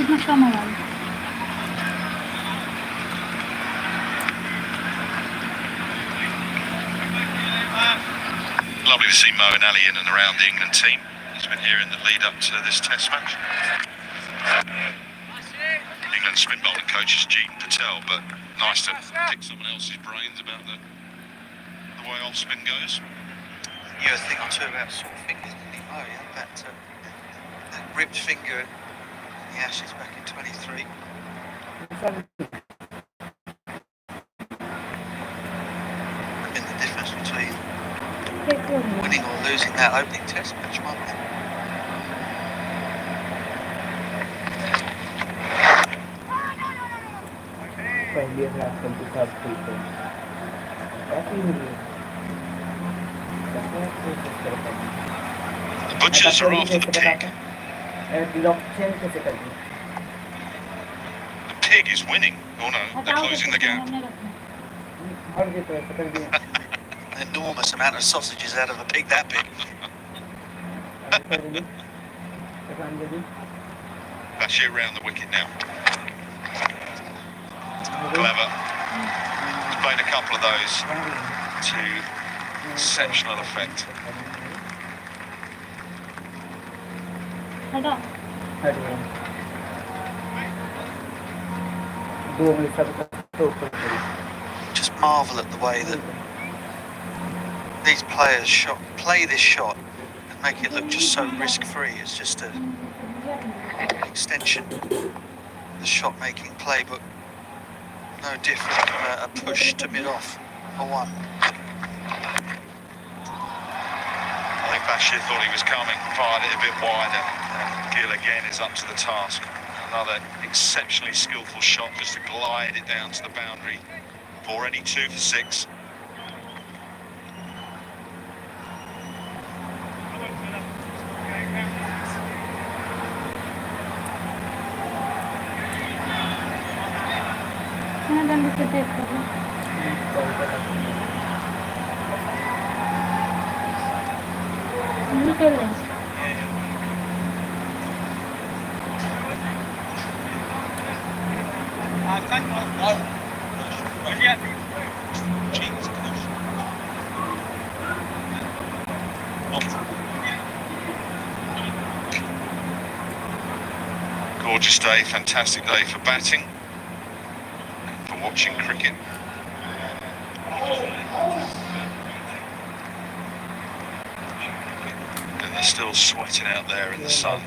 Lovely to see Mo and Ali in and around the England team. He's been here in the lead up to this Test match. England spin bowling coach is Jeet Patel, but nice to pick someone else's brains about the way off spin goes. You a thing or two about sore fingers, didn't he? Oh yeah, that ripped finger in the Ashes back in 23. Been the difference between winning or losing that opening Test match, might be. The Butchers are after the pig. The pig is winning. Oh no, they're closing the gap. An enormous amount of sausages out of a pig that big. Bashir round the wicket now. Clever. He's played a couple of those to exceptional effect. Just marvel at the way that these players play this shot and make it look just so risk-free. It's just an extension of the shot-making playbook. No different from a push to mid-off for one. I think Bashir thought he was coming, fired it a bit wider, and Gill again is up to the task. Another exceptionally skillful shot just to glide it down to the boundary. Already 2 for 6. Gorgeous day, fantastic day for batting, for watching cricket. And they're still sweating out there in the sun.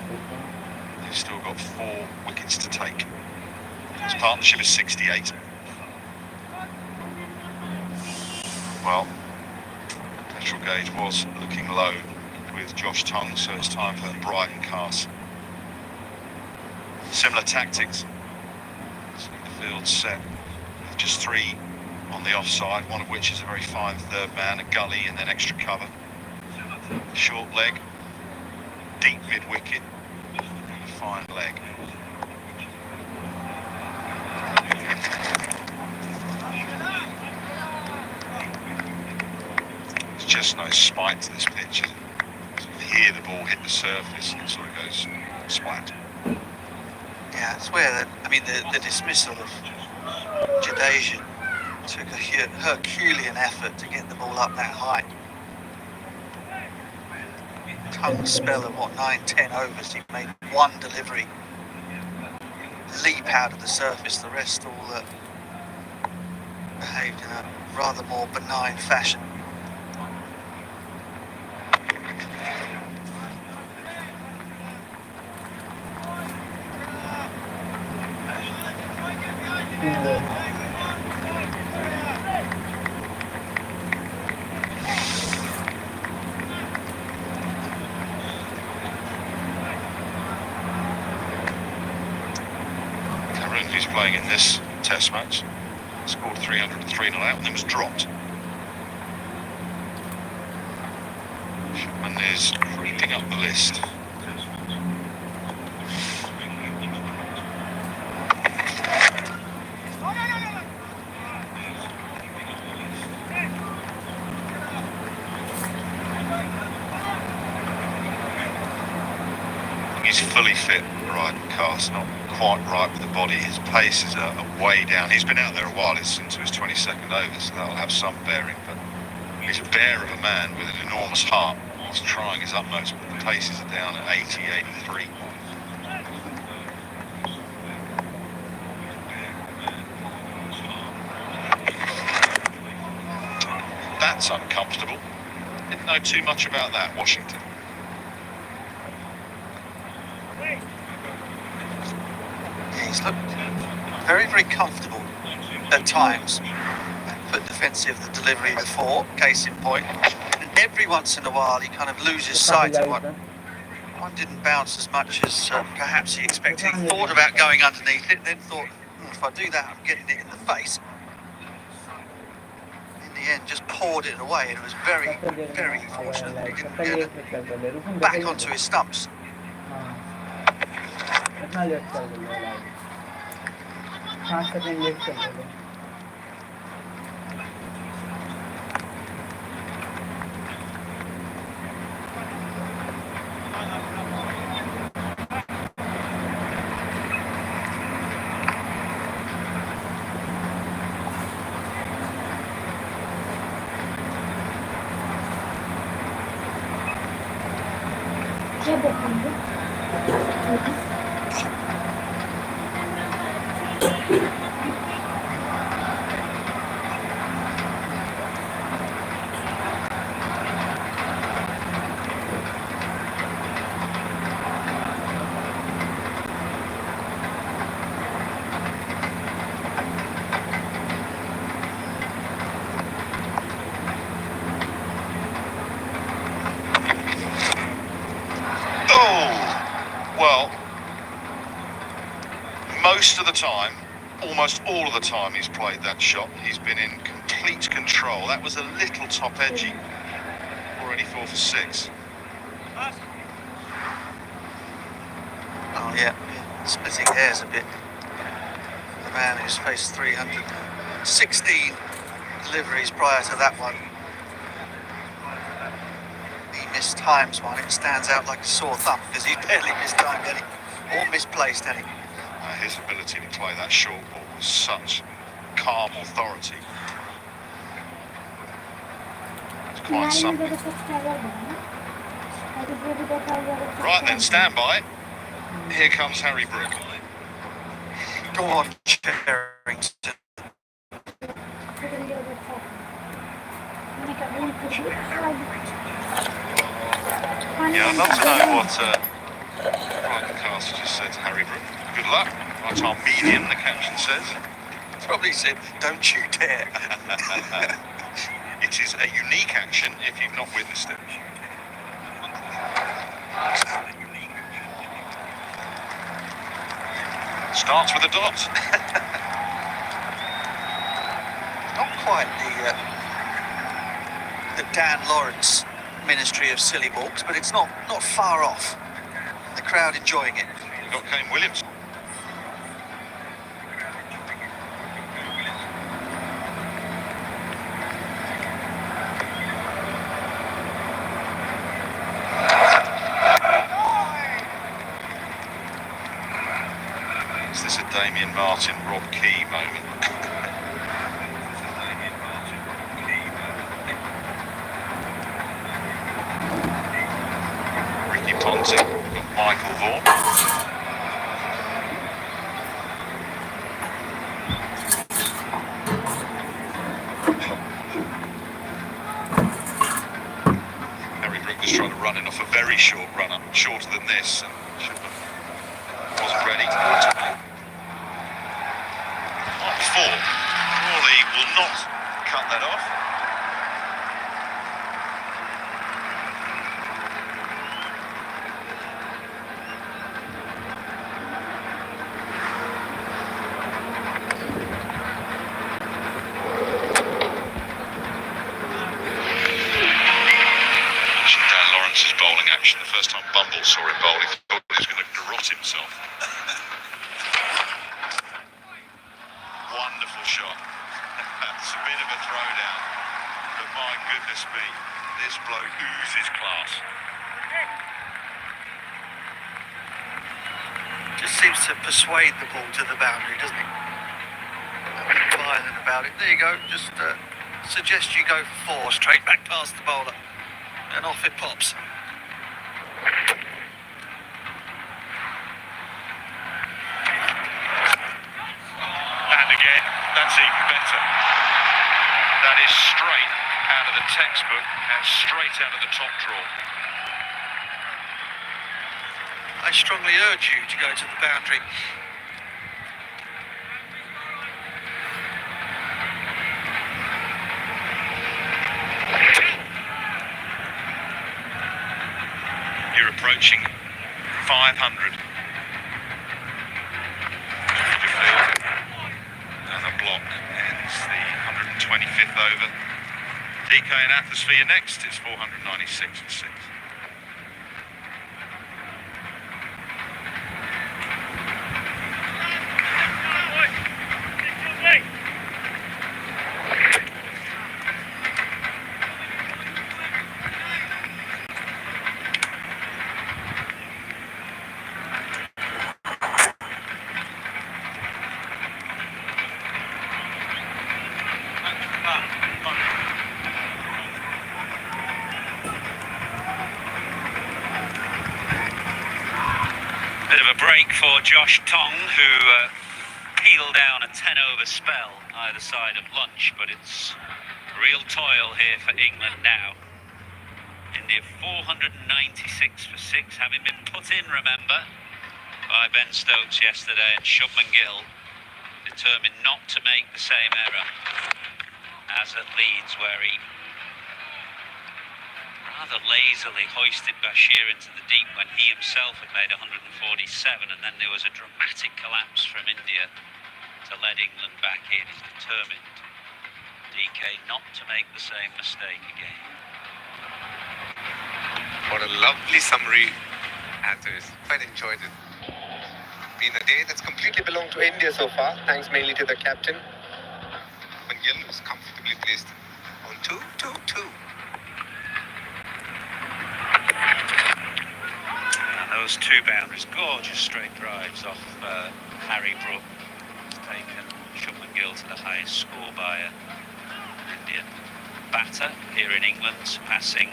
They've still got 4 wickets to take. This partnership is 68. Well, petrol gauge was looking low with Josh Tongue, so it's time for Brighton cast. Similar tactics. The field set with just 3 on the offside, one of which is a very fine third man, a gully and then extra cover. Short leg, deep mid-wicket, and a fine leg. There's just no spite to this pitch. You hear the ball hit the surface and it sort of goes splat. Yeah, it's where the dismissal of Jadeja took a Herculean effort to get the ball up that high. Tongue's spell of 9-10 overs, he made one delivery, leap out of the surface. The rest all behaved in a rather more benign fashion. Who's playing in this Test match, scored 303 not out and then was dropped. Shipman is creeping up the list. He's fully fit, right? Cast not quite right with the body. His pace is way down. He's been out there a while. It's into his 22nd over, so that'll have some bearing. But he's a bear of a man with an enormous heart. He's trying his utmost, but the paces are down at 80, 83. That's uncomfortable. Didn't know too much about that, Washington. Yeah, he's looked very, very comfortable at times. But defensive the delivery before, case in point. And every once in a while he kind of loses sight of one. One didn't bounce as much as perhaps he expected. He thought about going underneath it, then thought, if I do that, I'm getting it in the face. In the end, just poured it away, and it was very, very fortunate that he didn't get it back onto his stumps. Well, most of the time, almost all of the time he's played that shot, he's been in complete control. That was a little top edgy. Already 4 for 6. Oh yeah, splitting hairs a bit. The man who's faced 316 deliveries prior to that one. He mistimes one, it stands out like a sore thumb because he barely mistimed any or misplaced any. His ability to play that short ball was such calm authority. It's quite something. Right then, stand by. Here comes Harry Brook. Go on, Sherrington. Yeah, I'd love to know what broadcaster just said to Harry Brook. Good luck. Right arm medium, the caption says. Probably said, don't you dare. It is a unique action if you've not witnessed it. Starts with a dot. Not quite the Dan Lawrence ministry of silly balks, but it's not far off. The crowd enjoying it. We've got Kane Williams. Is this a Damien Martin, Rob Key moment? Ricky Ponting, Michael Vaughan. Harry Brook was trying to run in off a very short runner, shorter than this, and wasn't ready. Four. Crawley will not cut that off. Dan Lawrence's bowling action. The first time Bumble saw him bowl, he thought he was going to garrot himself. Wonderful shot. It's a bit of a throwdown. seems to persuade the ball to the boundary, doesn't he? Not being violent about it. There you go. Just suggest you go for 4 straight back past the bowler, and off it pops. And again, that's even better. That is straight out of the textbook and straight out of the top drawer. I strongly urge you to go to the boundary. You're approaching 500. And a block ends the 125th over. DK and atmosphere next. It's 496 for 6. Bit of a break for Josh Tong, who peeled down a 10-over spell either side of lunch, but it's real toil here for England now. India 496 for 6, having been put in, remember, by Ben Stokes yesterday, and Shubman Gill determined not to make the same error as at Leeds, where he rather lazily hoisted Bashir into the deep when he himself had made 147, and then there was a dramatic collapse from India to let England back in. He's determined, DK, not to make the same mistake again. What a lovely summary answers. Quite enjoyed it. Been a day that's completely belonged to India so far, thanks mainly to the captain. When Gill was comfortably placed on 2-2-2. And those 2 boundaries, gorgeous straight drives off Harry Brook, taken Shubman Gill to the highest score by an Indian batter here in England, surpassing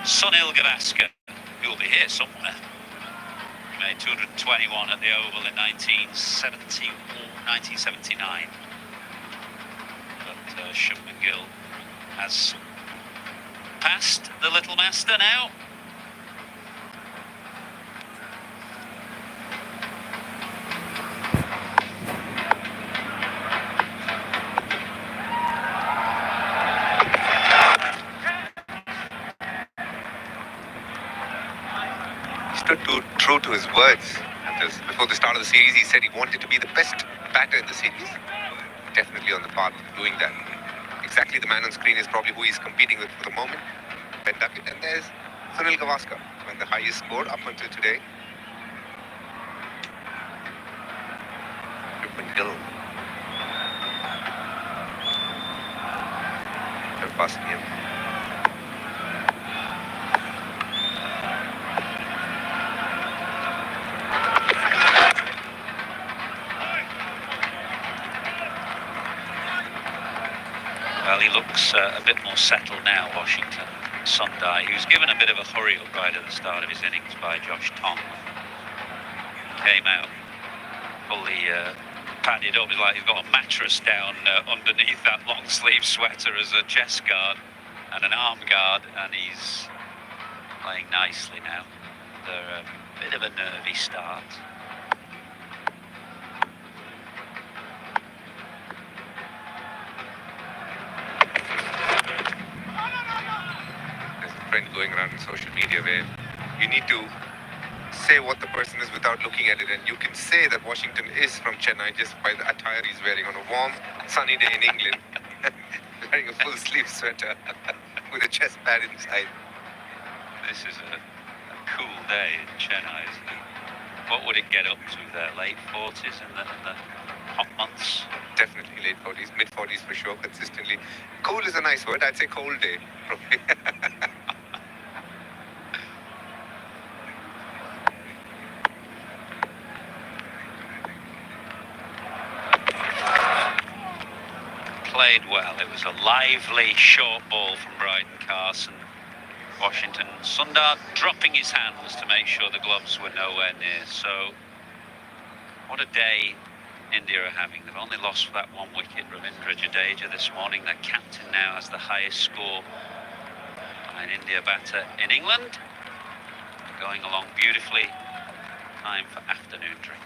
Sunil Gavaskar, who will be here somewhere. He made 221 at the Oval in 1979. But Shubman Gill has passed the little master now. True to his words. Before the start of the series, he said he wanted to be the best batter in the series. Definitely on the path of doing that. Exactly the man on screen is probably who he's competing with for the moment. Ben Duckett, and there's Sunil Gavaskar, and the highest score up until today. Gill. They're passing him. Well, he looks a bit more settled now, Washington. Sundai, he was given a bit of a hurry up right at the start of his innings by Josh Tong. Came out fully padded up. It's like he's got a mattress down underneath that long sleeve sweater as a chest guard and an arm guard, and he's playing nicely now. They're a bit of a nervy start. Trend going around in social media where you need to say what the person is without looking at it, and you can say that Washington is from Chennai just by the attire he's wearing on a warm, sunny day in England, wearing a full sleeve sweater with a chest pad inside. This is a cool day in Chennai, isn't it? What would it get up to there? Late 40s in the hot months? Definitely late 40s, mid 40s for sure, consistently. Cool is a nice word. I'd say cold day, probably. played well. It was a lively short ball from Bryden Carson. Washington Sundar dropping his hands to make sure the gloves were nowhere near. So, what a day India are having. They've only lost for that one wicket. Ravindra Jadeja this morning. Their captain now has the highest score by an India batter in England. Going along beautifully. Time for afternoon drinks.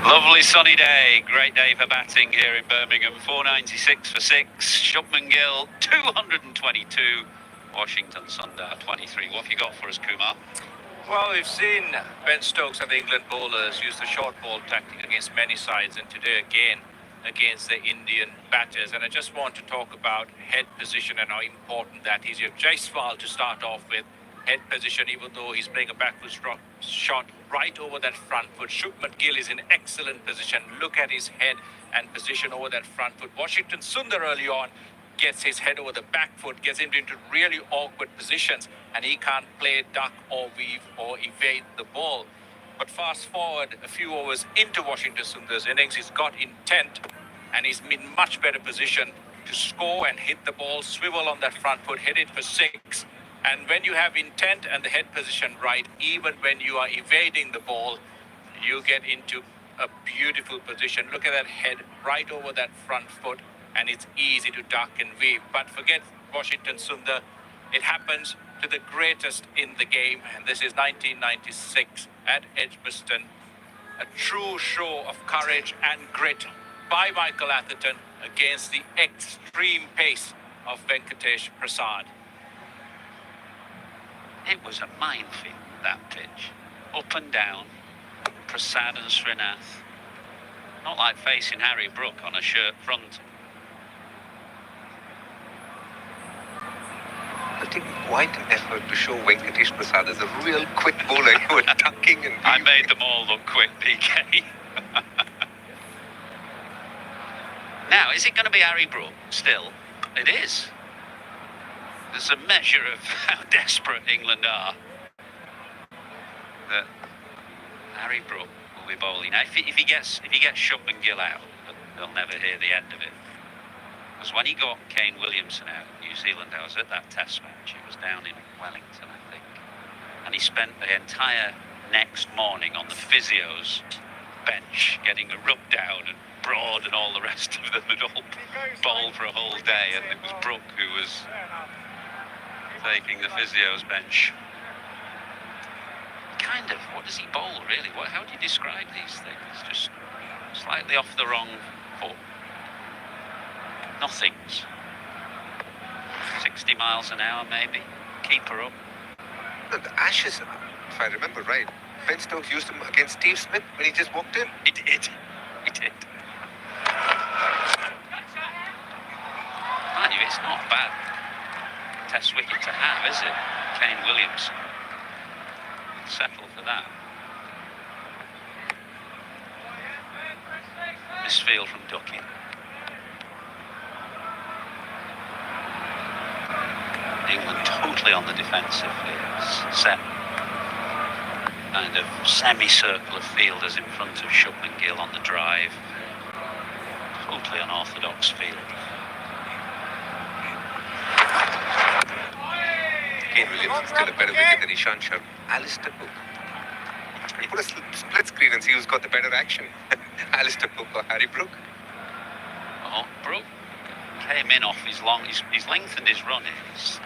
Lovely sunny day, great day for batting here in Birmingham. 496 for 6, Shubman Gill 222, Washington Sundar 23. What have you got for us, Kumar? Well, we've seen Ben Stokes and the England bowlers use the short ball tactic against many sides, and today again against the Indian batters. And I just want to talk about head position and how important that is. You have Jaiswal to start off with. Head position, even though he's playing a backward shot right over that front foot. Shubman Gill is in excellent position. Look at his head and position over that front foot. Washington Sundar early on gets his head over the back foot, gets him into really awkward positions, and he can't play duck or weave or evade the ball. But fast forward a few overs into Washington Sundar's innings, he's got intent and he's in much better position to score and hit the ball, swivel on that front foot, hit it for 6. And when you have intent and the head position right, even when you are evading the ball, you get into a beautiful position. Look at that head right over that front foot, and it's easy to duck and weave. But forget Washington Sundar, it happens to the greatest in the game, and this is 1996 at Edgbaston. A true show of courage and grit by Michael Atherton against the extreme pace of Venkatesh Prasad. It was a minefield, that pitch. Up and down, Prasad and Srinath. Not like facing Harry Brook on a shirt front. Putting quite an effort to show Venkatesh Prasad as a real quick bowler. You were ducking and I made them all look quick, PK. Now, is it going to be Harry Brook still? It is. There's a measure of how desperate England are that Harry Brook will be bowling. Now, if he gets Shubman Gill out, they'll never hear the end of it. Because when he got Kane Williamson out in New Zealand, I was at that test match. He was down in Wellington, I think. And he spent the entire next morning on the physio's bench, getting a rub down and Broad and all the rest of them had all bowled for a whole day. And it was Brook who was taking the physio's bench. Kind of, what does he bowl really? How do you describe these things? Just slightly off the wrong foot. Nothings. 60 miles an hour maybe. Keep her up. The Ashes, if I remember right, Ben Stokes used him against Steve Smith when he just walked in. He did. He did. Mind you, it's not a bad test wicket to have, is it? Kane Williamson would settle for that. Misfield from Ducky. England totally on the defensive here. Set kind of semicircle of fielders in front of Shubman Gill on the drive. Totally unorthodox field. Kane Williamson's still a better wicket than Ishan Sharma. Alistair Cook. You put a split screen and see who's got the better action. Alistair Cook or Harry Brook. Oh, Brook came in off his long. He's lengthened his run. He's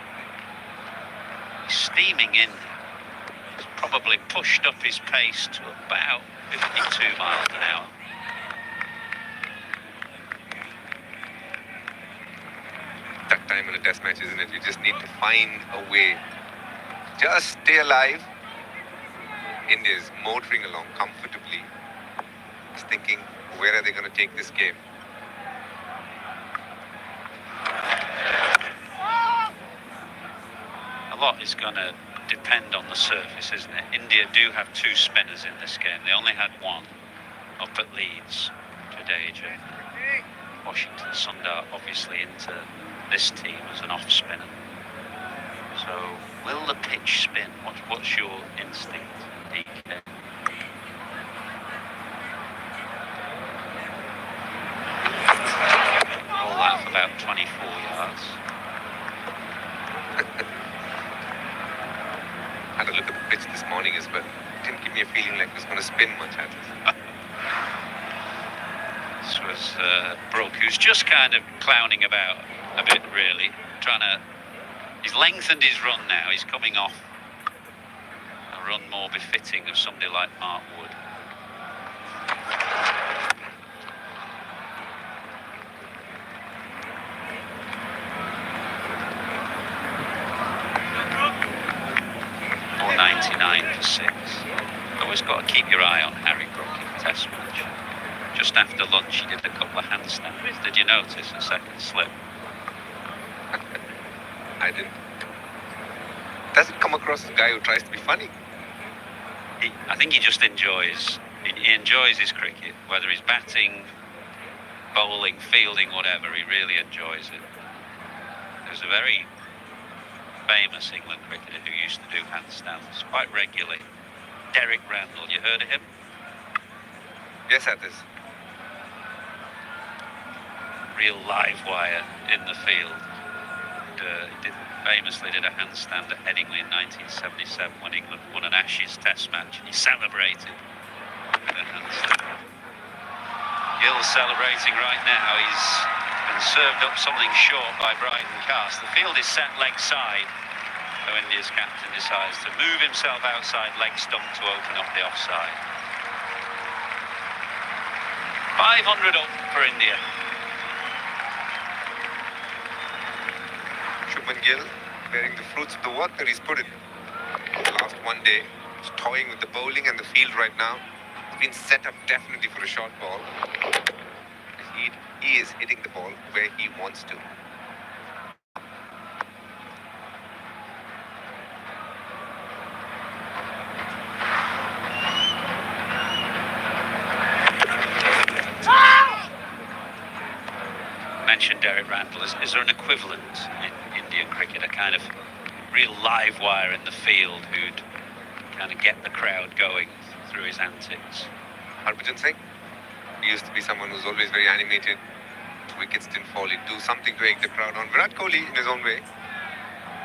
steaming in. He's probably pushed up his pace to about 52 miles an hour. That time in a test match, isn't it? You just need to find a way. Just stay alive. India is motoring along comfortably. Just thinking, where are they going to take this game? A lot is going to depend on the surface, isn't it? India do have two spinners in this game. They only had one up at Leeds, Jadeja. Washington Sundar obviously into this team as an off spinner. So, will the pitch spin? What's your instinct, DK? All that for about 24 yards. Had a look at the pitch this morning as well. Didn't give me a feeling like it was going to spin much at it. This was Brook, who's just kind of clowning about a bit, really. He's lengthened his run now. He's coming off a run more befitting of somebody like Mark Wood. .499 for 6. Always got to keep your eye on Harry Brook in the test match. Just after lunch, he did a couple of handstands. Did you notice a second slip? I didn't. Doesn't come across as a guy who tries to be funny. I think he just enjoys. He enjoys his cricket, whether he's batting, bowling, fielding, whatever. He really enjoys it. There's a very famous England cricketer who used to do handstands quite regularly. Derek Randall, you heard of him? Yes, that is. Real live wire in the field. He famously did a handstand at Headingley in 1977 when England won an Ashes test match. He celebrated with a handstand. Gill's celebrating right now. He's been served up something short by Brighton Cast. The field is set leg side, so India's captain decides to move himself outside leg stump to open up the offside. 500 up for India. Shubman Gill bearing the fruits of the work that he's put in the last one day. He's toying with the bowling and the field right now. He's been set up definitely for a short ball. He is hitting the ball where he wants to. Mentioned Derek Randall. Is there an equivalent in Indian cricket, a kind of real live wire in the field who'd kind of get the crowd going through his antics? Harbhajan Singh, he used to be someone who's always very animated. Wickets didn't fall, he'd do something to egg the crowd on. Virat Kohli, in his own way,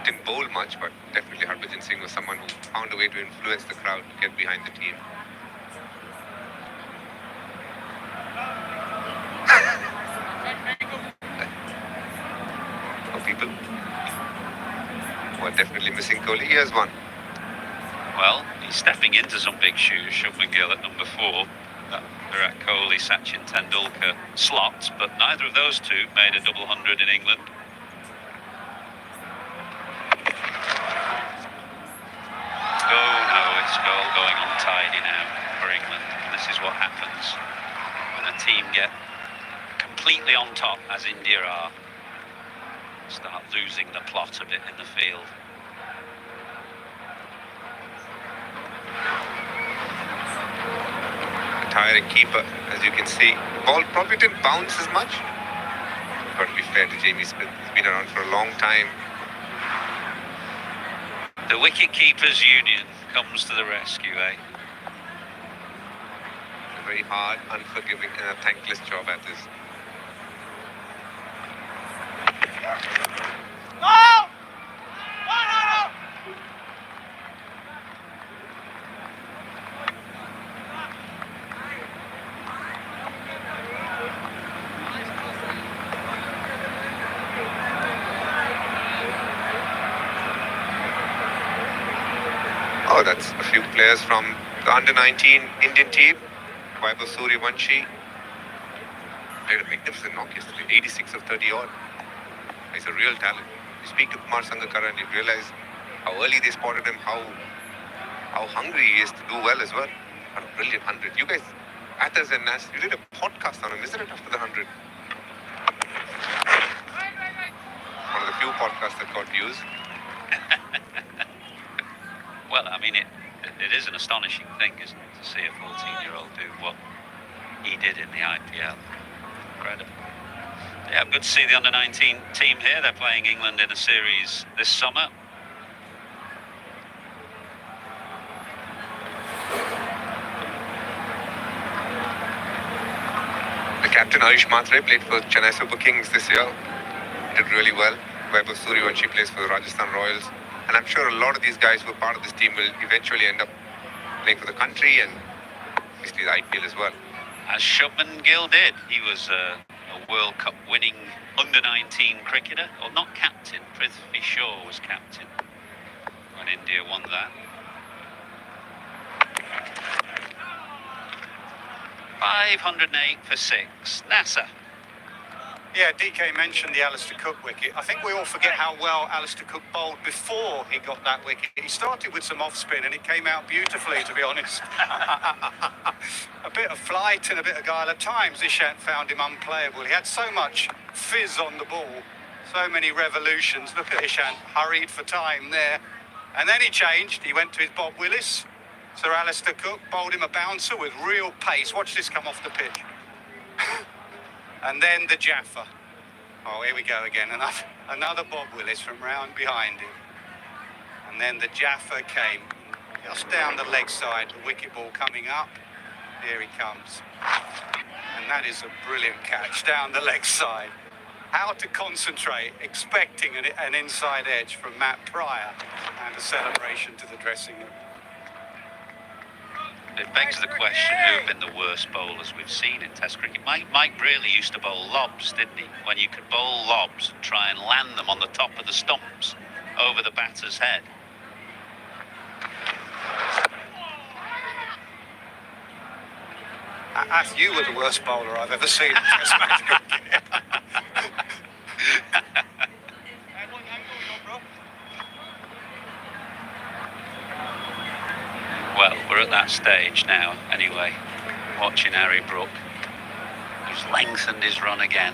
didn't bowl much, but definitely Harbhajan Singh was someone who found a way to influence the crowd to get behind the team. For people who are definitely missing Kohli, here's one. Well, he's stepping into some big shoes, Shubman Gill at number 4. That Virat Kohli, Sachin Tendulkar slot, but neither of those two made a double hundred in England. Oh no, it's happens when a team get completely on top, as India are, start losing the plot a bit in the field. A tiring keeper, as you can see. The ball probably didn't bounce as much. Got to be fair to Jamie Smith. He's been around for a long time. The Wicket Keepers Union comes to the rescue, eh? A very hard, unforgiving, and a thankless job at this. Oh, that's a few players from the under-19 Indian team. Vaibhav Suryavanshi played a magnificent knock yesterday, 86 of 30 odd. He's a real talent. You speak to Kumar Sangakkara and you realize how early they spotted him, how hungry he is to do well as well. What a brilliant 100. You guys, Athas and Nas, you did a podcast on him, isn't it, after the 100? One of the few podcasts that got views. Well, I mean, it is an astonishing thing, isn't it, to see a 14-year-old do what he did in the IPL. Incredible. Yeah, good to see the under-19 team here. They're playing England in a series this summer. The captain, Ayush Matre, played for Chennai Super Kings this year. Did really well. Vaibhav Suryavanshi plays for the Rajasthan Royals. And I'm sure a lot of these guys who are part of this team will eventually end up playing for the country and obviously the IPL as well. As Shubman Gill did. He was a World Cup winning under-19 cricketer. Or not captain. Prithvi Shaw was captain when India won that. 508 for 6. Nasser. Yeah, DK mentioned the Alistair Cook wicket. I think we all forget how well Alistair Cook bowled before he got that wicket. He started with some off-spin and it came out beautifully, to be honest. A bit of flight and a bit of guile. At times, Ishant found him unplayable. He had so much fizz on the ball, so many revolutions. Look at Ishant, hurried for time there. And then he changed. He went to his Bob Willis. Sir Alistair Cook bowled him a bouncer with real pace. Watch this come off the pitch. And then the Jaffa. Oh, here we go again. Another Bob Willis from round behind him. And then the Jaffa came just down the leg side. The wicket ball coming up. Here he comes. And that is a brilliant catch down the leg side. How to concentrate, expecting an inside edge from Matt Pryor. And a celebration to the dressing room. It begs the question, who have been the worst bowlers we've seen in Test cricket? Mike Brearley used to bowl lobs, didn't he? When you could bowl lobs and try and land them on the top of the stumps over the batter's head. Ath, you were the worst bowler I've ever seen in Test match cricket. Well, we're at that stage now, anyway, watching Harry Brook, who's lengthened his run again.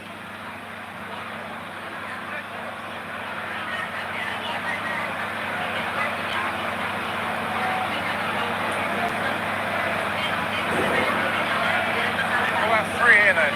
About 3 in it.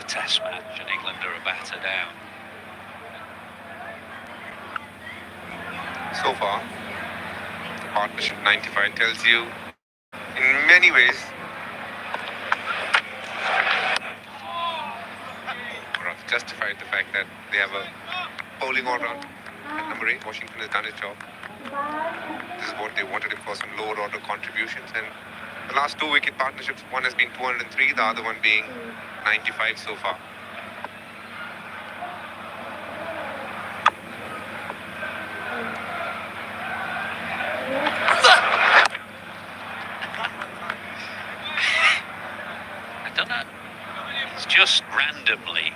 Test match and England are a batter down. So far, the partnership 95 tells you in many ways I've justified the fact that they have a bowling all-round at number 8. Washington has done his job. This is what they wanted him for, some lower order contributions, and The last 2 wicket partnerships, one has been 203, the other one being 95 so far. I don't know. It's just randomly.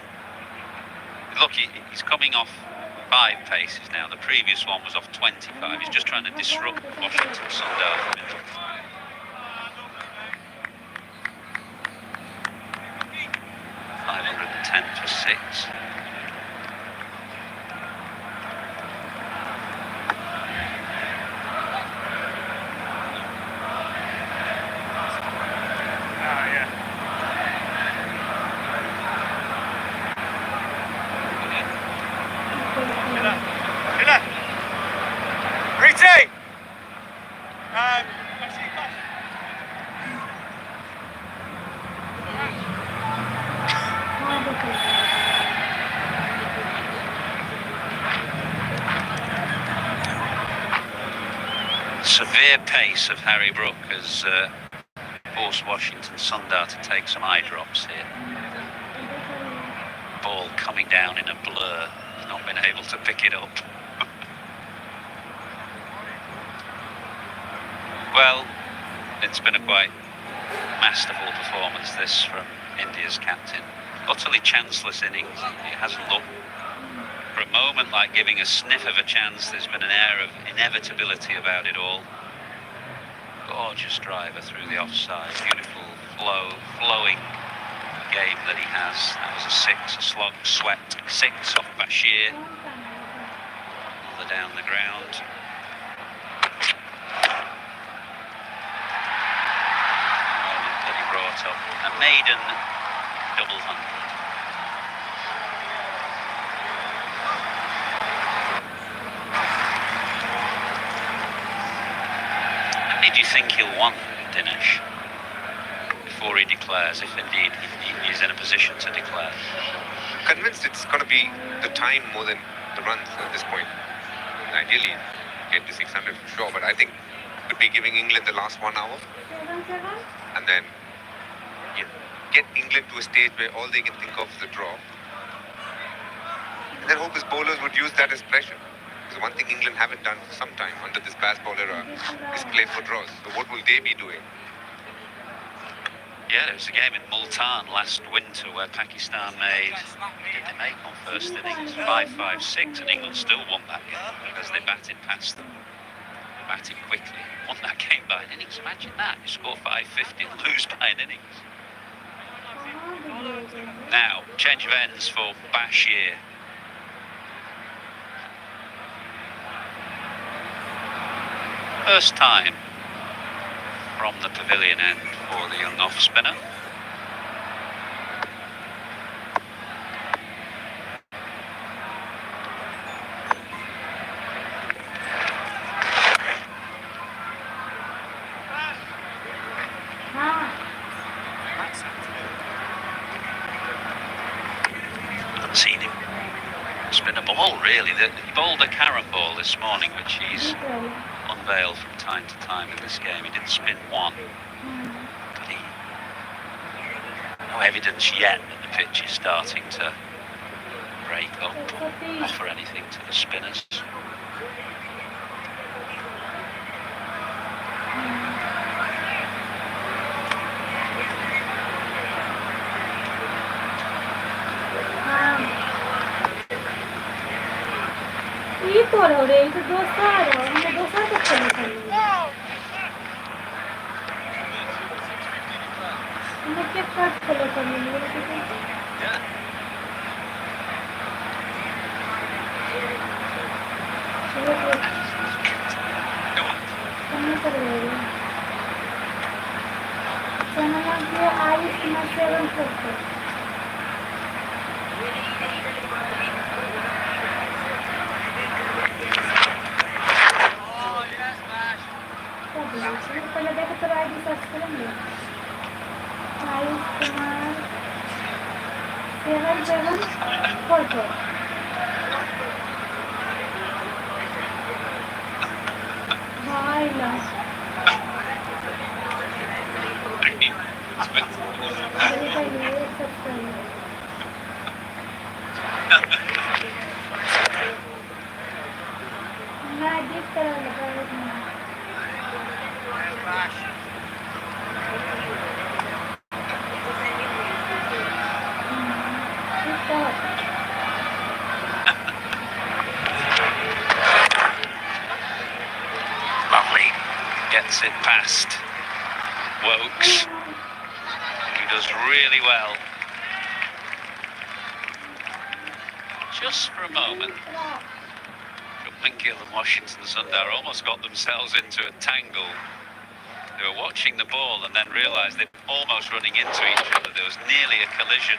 Look, he's coming off 5 paces now. The previous one was off 25. He's just trying to disrupt Washington Sundar. 510 for 6. Severe pace of Harry Brook has forced Washington Sundar to take some eye drops here. Ball coming down in a blur. He's not been able to pick it up. Well, it's been a quite masterful performance, this, from India's captain. Utterly chanceless innings. It hasn't looked for a moment like giving a sniff of a chance. There's been an air of inevitability about it all. Gorgeous driver through the offside. Beautiful flowing game that he has. That was a 6, a slog, swept 6 off Bashir. Another down the ground. Moment that he brought up. A maiden double 100. How do you think he'll want Dinesh before he declares, if indeed he is in a position to declare? Convinced it's going to be the time more than the runs at this point. Ideally, get to 600 for sure, but I think could be giving England the last 1 hour, and then get England to a stage where all they can think of is the draw, and then hope his bowlers would use that as pressure. Because one thing England haven't done for some time under this Baz bowler era is play for draws. So what will they be doing? Yeah, there was a game in Multan last winter where Pakistan made, what did they make on first innings? 5-5-6, and England still won that game because they batted past them. They batted quickly, won that game by an innings. Imagine that, you score 550 and lose by an innings. Now, change of ends for Bashir. First time from the pavilion end for the young off spinner. Haven't seen him spin a ball really. He bowled a carom ball this morning, which he's unveiled from time to time in this game. He did spin one, but no evidence yet that the pitch is starting to break up, offer anything to the spinners. Lovely. Gets it past Wokes, who does really well. Just for a moment, Gill and Washington Sundar almost got themselves into a tangle. They were watching the ball and then realised they're almost running into each other. There was nearly a collision.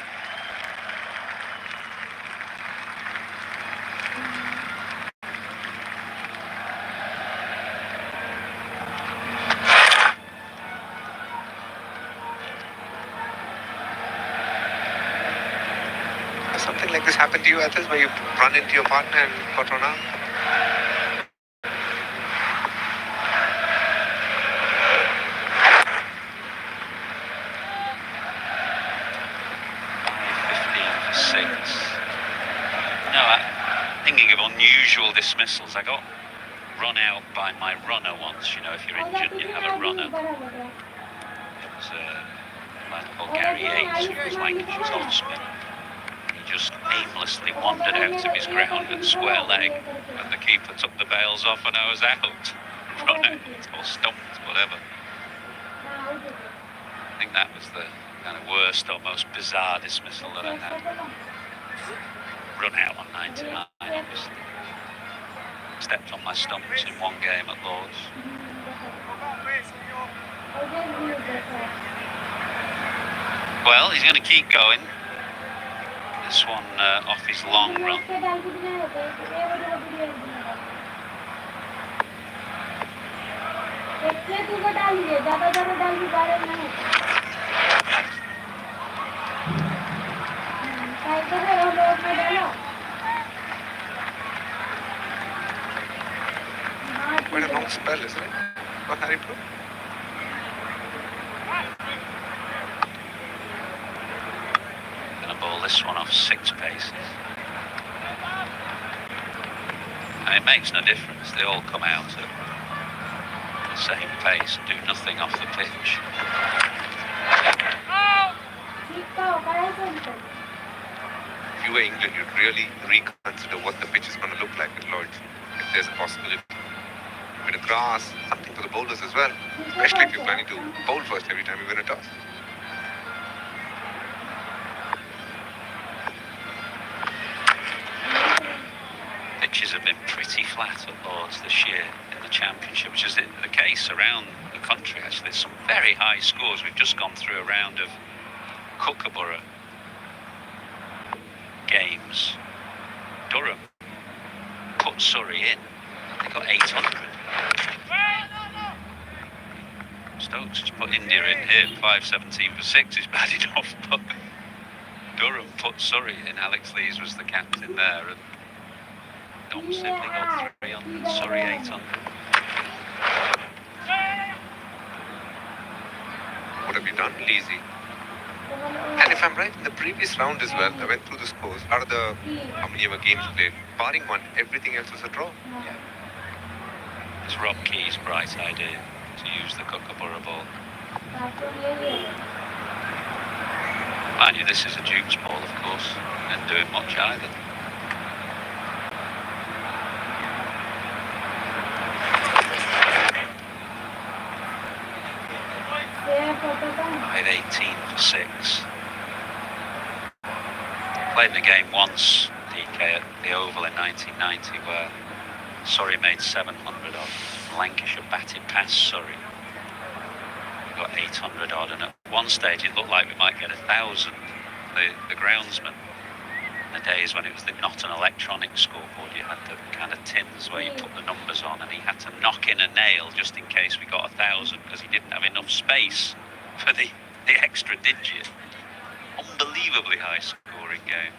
Has something like this happened to you, Athos, where you run into your partner and got run out? Thinking of unusual dismissals, I got run out by my runner once. You know, if you're injured, you have a runner. It was a man called Gary Yates, who was Lancashire's off spin. He just aimlessly wandered out of his ground at square leg, and the keeper took the bails off, and I was out. Run out or stumped, whatever. I think that was the kind of worst or most bizarre dismissal that I had. Run out on 99. Stepped on my stumps in one game at Lord's. Well, he's going to keep going. This one off his long run. Quite a long spell, isn't it, for Haripur? Gonna ball this one off 6 paces. And it makes no difference, they all come out at the same pace and do nothing off the pitch. If you were England, you'd really reconsider what the pitch is going to look like at Lloyd's, if there's a possibility. A bit of grass, something for the bowlers as well, especially if you're planning to bowl first every time you win a toss. Pitches have been pretty flat at Lord's this year in the Championship, which is the case around the country actually. There's some very high scores. We've just gone through a round of Kookaburra games. Durham put Surrey in. They got 800. Stokes just put India in here. 517 for 6 is bad enough, but Durham put Surrey in. Alex Lees was the captain there, and Dom simply got 300. Surrey 800. What have you done, Leesy? And if I'm right, in the previous round as well, I went through the scores. Out of the how many ever games played, barring one, everything else was a draw. Yeah. It's Rob Key's bright idea to use the Kookaburra ball. Mind you, this is a Duke's ball, of course, and doing much either. I had 18 for 6. Played the game once, DK, at the Oval in 1990, where Surrey made 700 odd. Lancashire batted past Surrey. We got 800 odd, and at one stage it looked like we might get 1,000. The groundsman, in the days when it was not an electronic scoreboard, you had the kind of tins where you put the numbers on, and he had to knock in a nail just in case we got 1,000 because he didn't have enough space for the extra digit. Unbelievably high scoring game.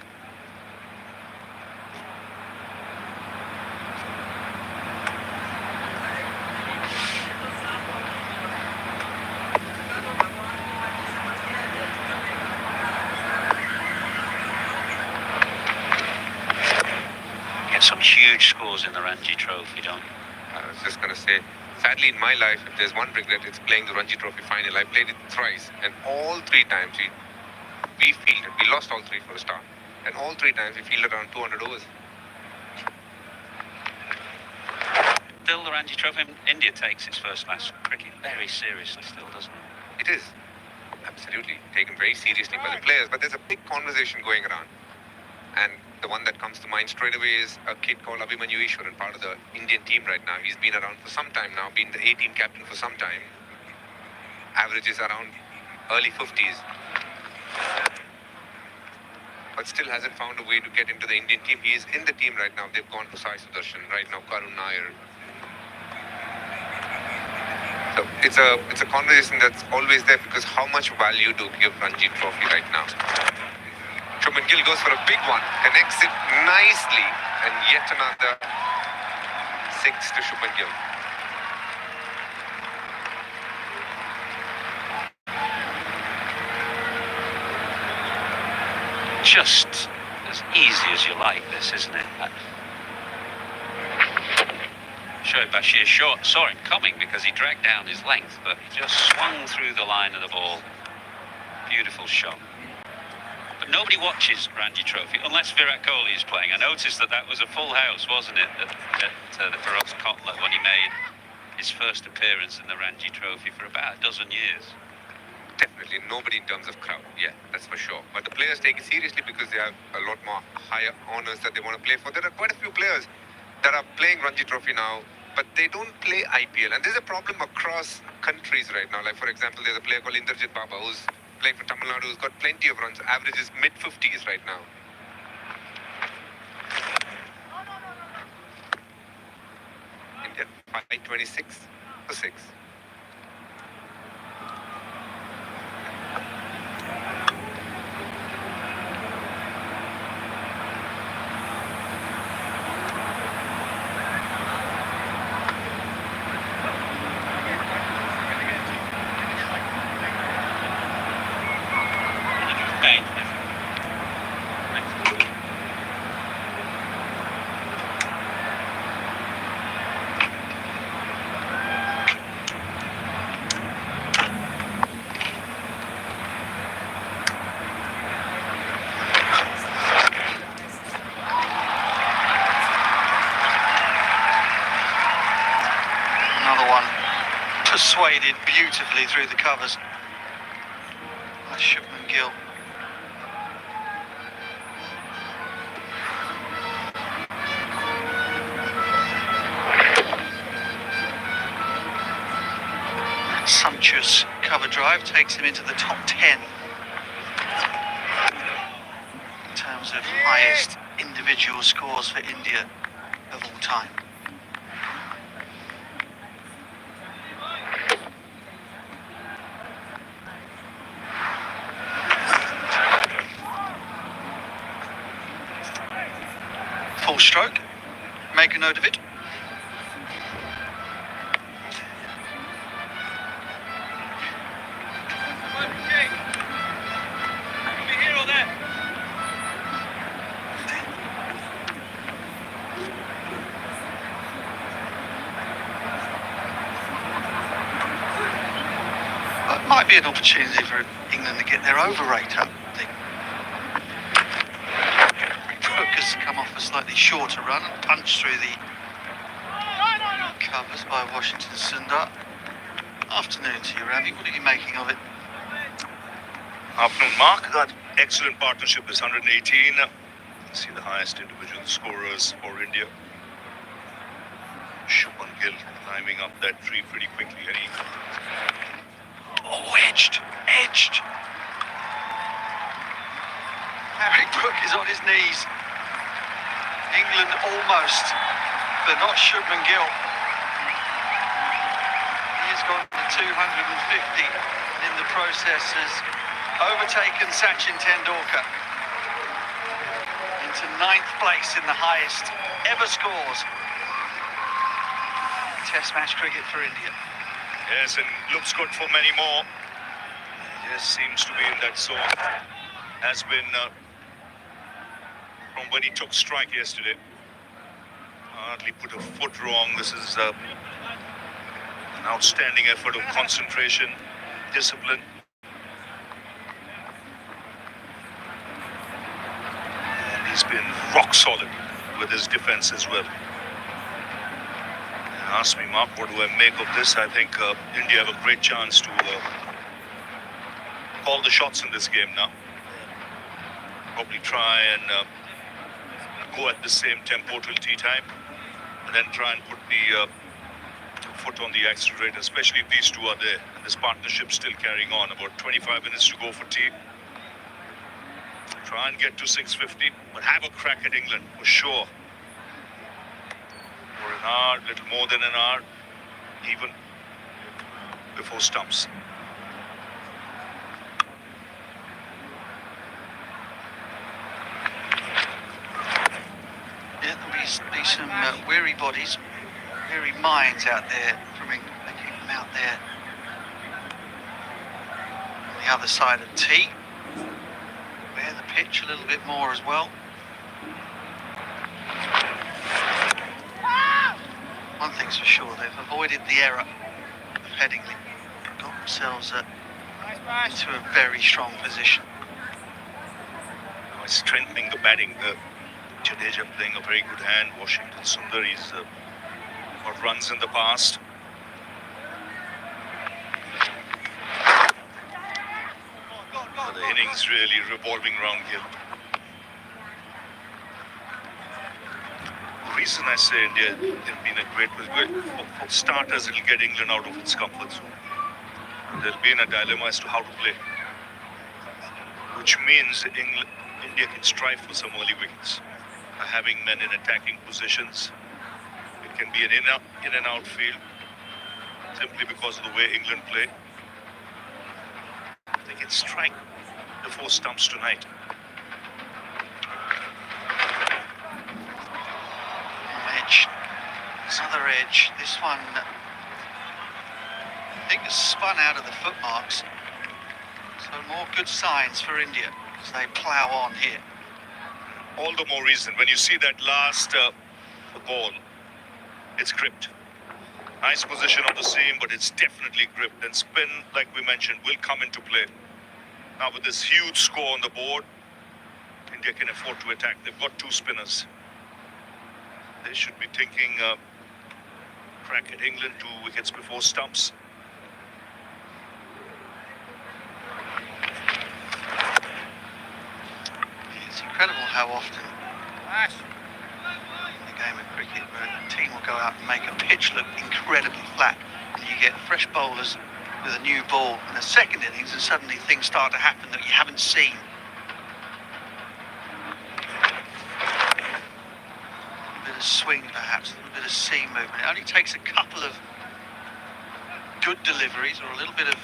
Get some huge scores scores in the Ranji Trophy, don't you? I was just going to say, sadly in my life, if there's one regret, it's playing the Ranji Trophy final. I played it thrice, and all 3 times we fielded. We lost all 3 for a start, and all 3 times we fielded around 200 overs. Still, the Ranji Trophy, India takes its first class cricket very seriously still, doesn't it? It is absolutely taken very seriously by the players, but there's a big conversation going around. And the one that comes to mind straight away is a kid called Abhimanyu Ishwaran, part of the Indian team right now. He's been around for some time now, been the A-team captain for some time. Averages around early 50s. But still hasn't found a way to get into the Indian team. He is in the team right now. They've gone for Sai Sudarshan right now, Karun Nair. So it's a conversation that's always there, because how much value do we give Ranji Trophy right now? Shubman Gill goes for a big one, connects it nicely, and yet another 6 to Shubman Gill. Just as easy as you like this, isn't it? Shoaib Bashir short saw him coming because he dragged down his length, but he just swung through the line of the ball. Beautiful shot. But nobody watches Ranji Trophy unless Virat Kohli is playing. I noticed that was a full house, wasn't it, at the Feroz Kotla when he made his first appearance in the Ranji Trophy for about a dozen years. Definitely nobody in terms of crowd, yeah, that's for sure. But the players take it seriously because they have a lot more higher honours that they want to play for. There are quite a few players that are playing Ranji Trophy now, but they don't play IPL. And there's a problem across countries right now. Like, for example, there's a player called Indrajit Baba who's playing for Tamil Nadu, who's got plenty of runs, averages mid-50s right now. India 526 for 6. Persuaded beautifully through the covers by Shubman Gill. Sumptuous cover drive takes him into the top 10 in terms of highest individual scores for India of all time. Full stroke, make a note of it. But might be an opportunity for England to get their over rate up. Has come off a slightly shorter run and punched through the covers by Washington Sundar. Afternoon to you, Ravi. What are you making of it? Afternoon, Mark. That excellent partnership is 118. See the highest individual scorers for India. Shubman Gill climbing up that tree pretty quickly. Oh, edged. Harry Brook is on his knees. England almost, but not Shubman Gill. He has gone to 250 in the process, has overtaken Sachin Tendulkar into 9th place in the highest ever scores in Test match cricket for India. Yes, and looks good for many more. Just seems to be in that zone. Has been from when he took strike yesterday. Hardly put a foot wrong. This is an outstanding effort of concentration, discipline. And he's been rock solid with his defense as well. Ask me, Mark, what do I make of this? I think India have a great chance to call the shots in this game now. Probably try and go at the same tempo till tea time, and then try and put the foot on the accelerator, especially if these two are there and this partnership still carrying on. About 25 minutes to go for tea. Try and get to 6:50, but have a crack at England for sure. For an hour, little more than an hour, even before stumps. Yeah, there'll be some weary bodies, weary minds out there from England. They keep them out there on the other side of tea. Bear the pitch a little bit more as well. One thing's for sure, they've avoided the error of Headingley. Got themselves into a very strong position. Now it's strengthening the batting. Jadeja playing a very good hand. Washington Sundar, he's got runs in the past. But the innings really revolving around here. The reason I say India have been a great for starters, it'll get England out of its comfort zone. They'll be in a dilemma as to how to play, which means India can strive for some early wickets. By having men in attacking positions, it can be an in and out field simply because of the way England play. They can strike the 4 stumps tonight. Edge, another edge. This one, I think, has spun out of the footmarks. So more good signs for India as they plough on here. All the more reason when you see that last ball, it's gripped. Nice position of the seam, but it's definitely gripped. And spin, like we mentioned, will come into play. Now with this huge score on the board, India can afford to attack. They've got 2 spinners. They should be thinking crack at England, 2 wickets before stumps. It's incredible how often in the game of cricket where a team will go out and make a pitch look incredibly flat, and you get fresh bowlers with a new ball in the second innings, and suddenly things start to happen that you haven't seen. A bit of swing perhaps, a little bit of seam movement. It only takes a couple of good deliveries or a little bit of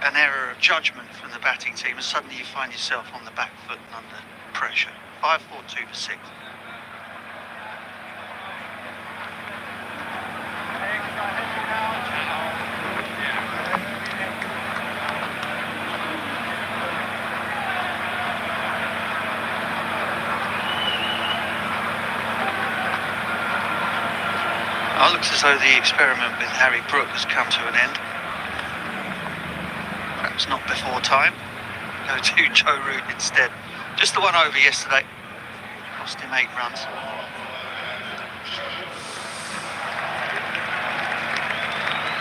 an error of judgment from the batting team, and suddenly you find yourself on the back foot and under pressure. 5-4-2 for 6. It looks as though the experiment with Harry Brook has come to an end. Perhaps not before time. Go to Joe Root instead. Just the one over yesterday. Cost him 8 runs.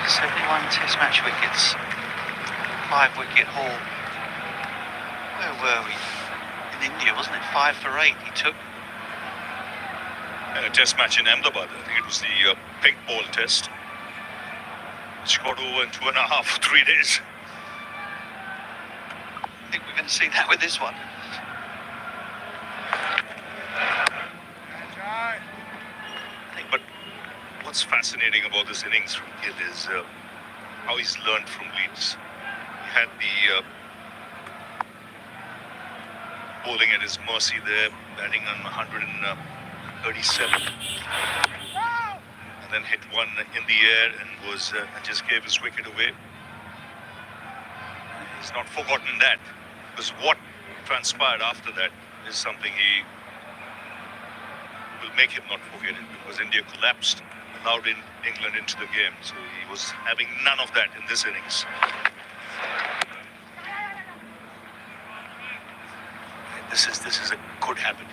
71 Test match wickets. 5-wicket haul. Where were we? In India, wasn't it? 5 for 8 he took. And a Test match in Ahmedabad. I think it was the pink ball test, which got over in 2.5, 3 days. I think we're going to see that with this one. But what's fascinating about this innings from Gill is how he's learned from Leeds. He had the bowling at his mercy there, batting on 137. And then hit one in the air and was and just gave his wicket away. He's not forgotten that, because what transpired after that is something he will make him not forget it, because India collapsed, allowed England into the game. So he was having none of that in this innings. This is a good habit.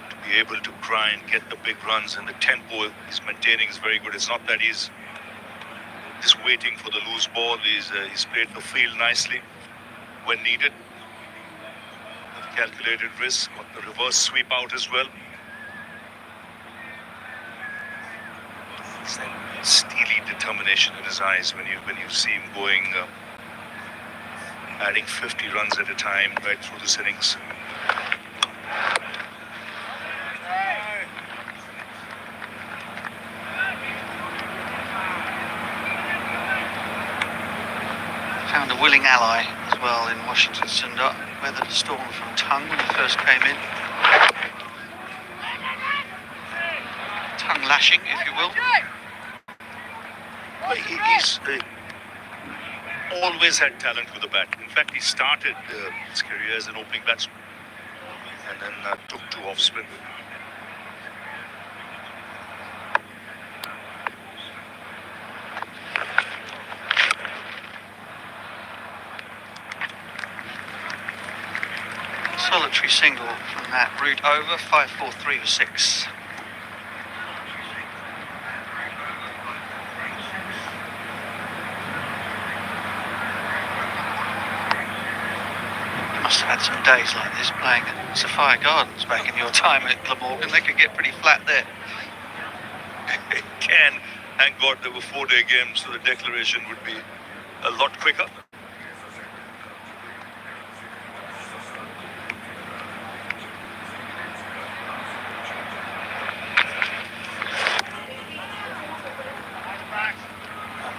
To be able to try and get the big runs, and the tempo he's maintaining is very good. It's not that he's just waiting for the loose ball. He's played the field nicely when needed. Calculated risk, got the reverse sweep out as well. It's that steely determination in his eyes when you see him going, adding 50 runs at a time right through this innings. Found a willing ally as well in Washington Sundar. Weathered the storm from Tongue when he first came in. Tongue lashing, if you will. He's always had talent with the bat. In fact, he started his career as an opening batsman and then took to off spin. Solitary single from that route over, 5-4-3 for 6. You must have had some days like this playing at Sophia Gardens back in your time at Glamorgan. They could get pretty flat there. It can. Thank God there were 4-day games, so the declaration would be a lot quicker.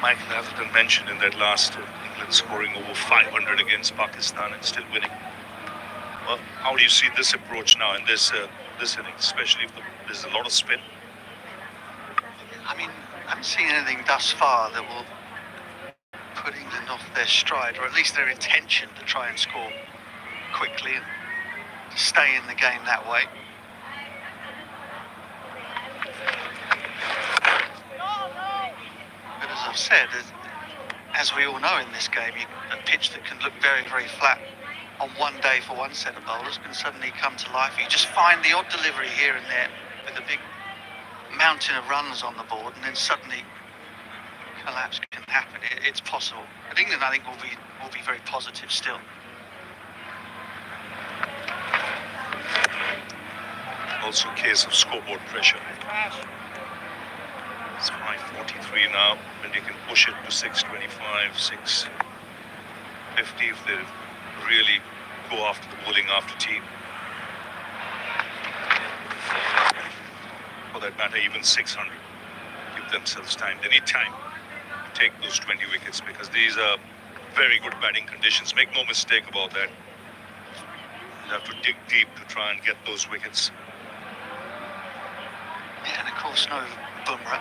Michael Atherton mentioned in that last England scoring over 500 against Pakistan and still winning. Well, how do you see this approach now in this innings, especially if there's a lot of spin? I mean, I haven't seen anything thus far that will put England off their stride, or at least their intention to try and score quickly and to stay in the game that way. But as I've said, as we all know in this game, a pitch that can look very, very flat on one day for one set of bowlers can suddenly come to life. You just find the odd delivery here and there with a big mountain of runs on the board, and then suddenly collapse can happen. It's possible. But England, I think, will be very positive still. Also a case of scoreboard pressure. It's 5:43 now, and you can push it to 6:25, 6:50 if they really go after the bowling after tea. For that matter, even 600. Give themselves time. They need time to take those 20 wickets, because these are very good batting conditions. Make no mistake about that. You have to dig deep to try and get those wickets. Yeah, and of course, no Bumrah.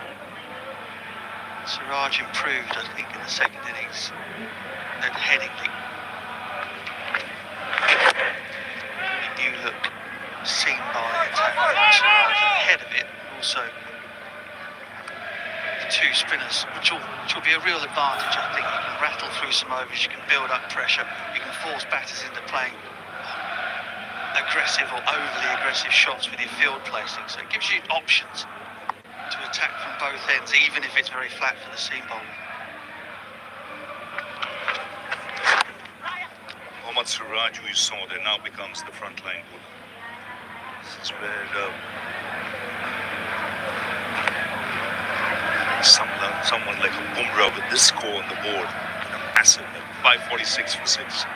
Siraj improved, I think, in the second innings. Then Headingley. A new look seen by attack from Siraj at the head of it. Also, the two spinners, which will be a real advantage, I think. You can rattle through some overs, you can build up pressure, you can force batters into playing aggressive or overly aggressive shots with your field placing. So it gives you options to attack from both ends, even if it's very flat for the seam bowler. Mohammad Siraj, who you saw there, now becomes the frontline bowler. This is where someone like a Bumrah with this score on the board, and a massive 546 for 6.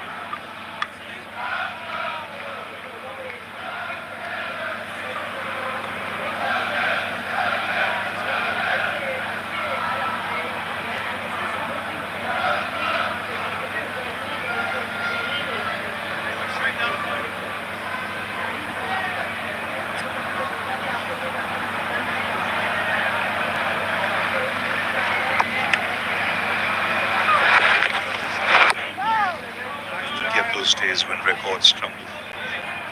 Days when records crumble.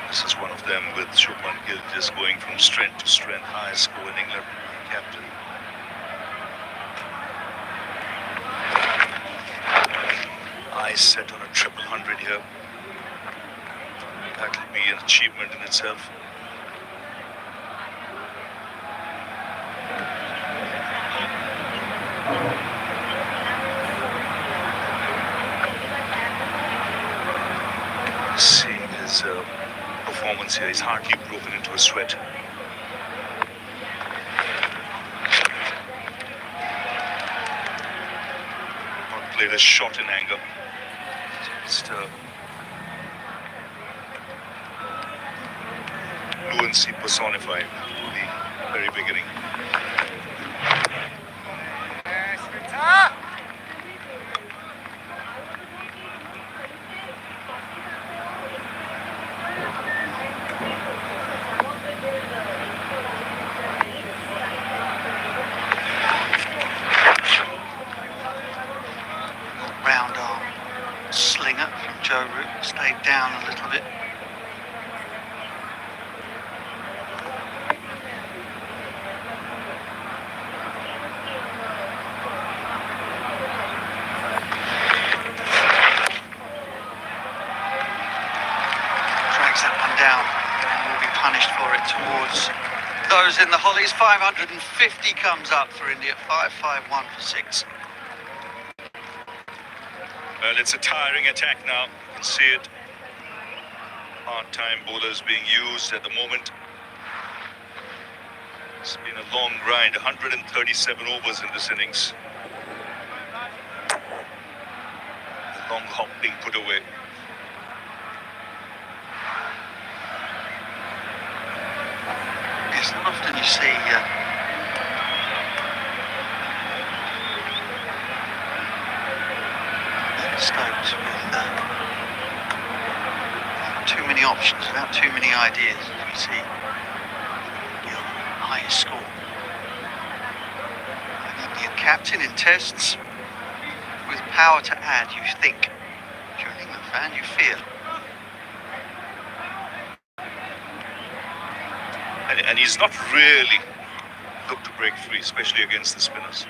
This is one of them. them with Shubman Gill just going from strength to strength. Highest score in England, captain. Eyes set on a 100 here. That will be an achievement in itself. Seeing his performance here, he's hardly broken into a sweat. Not played a shot in anger. Just fluency personified at the very beginning. Round arm slinger from Joe Root, stayed down a little bit. Drags that one down and will be punished for it towards those in the Hollies. 550 comes up for India, 5-5-1 for 6. Well, it's a tiring attack now. You can see it. Hard-time bowlers being used at the moment. It's been a long grind, 137 overs in this innings. The long hop being put away. Yes, not often you see Stokes with too many options, without too many ideas, as we see the highest score. An Indian captain in tests with power to add, you think. If you're an England fan, you feel. And he's not really looked to break free, especially against the spinners.